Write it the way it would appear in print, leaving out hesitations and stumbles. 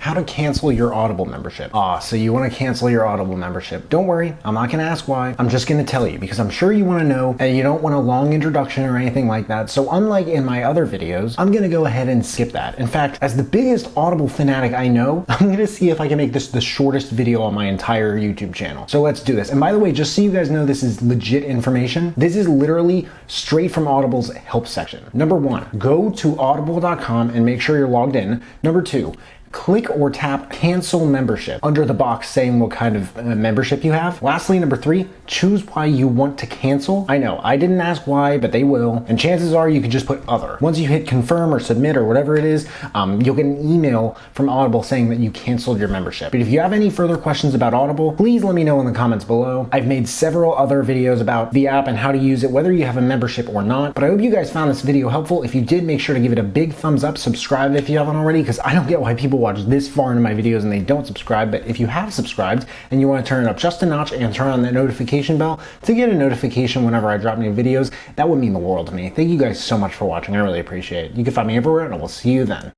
How to cancel your Audible membership. So you want to cancel your Audible membership. Don't worry, I'm not going to ask why. I'm just going to tell you because I'm sure you want to know and you don't want a long introduction or anything like that. So unlike in my other videos, I'm going to go ahead and skip that. In fact, as the biggest Audible fanatic I know, I'm going to see if I can make this the shortest video on my entire YouTube channel. So let's do this. And by the way, just so you guys know this is legit information, this is literally straight from Audible's help section. Number one, go to audible.com and make sure you're logged in. Number two, click or tap cancel membership under the box saying what kind of membership you have. Lastly, number three, choose why you want to cancel. I know, I didn't ask why, but they will. And chances are you could just put other. Once you hit confirm or submit or whatever it is, you'll get an email from Audible saying that you canceled your membership. But if you have any further questions about Audible, please let me know in the comments below. I've made several other videos about the app and how to use it, whether you have a membership or not. But I hope you guys found this video helpful. If you did, make sure to give it a big thumbs up, subscribe if you haven't already, because I don't get why people watch this far into my videos and they don't subscribe. But if you have subscribed and you want to turn it up just a notch and turn on that notification bell to get a notification whenever I drop new videos, that would mean the world to me. Thank you guys so much for watching. I really appreciate it. You can find me everywhere and I will see you then.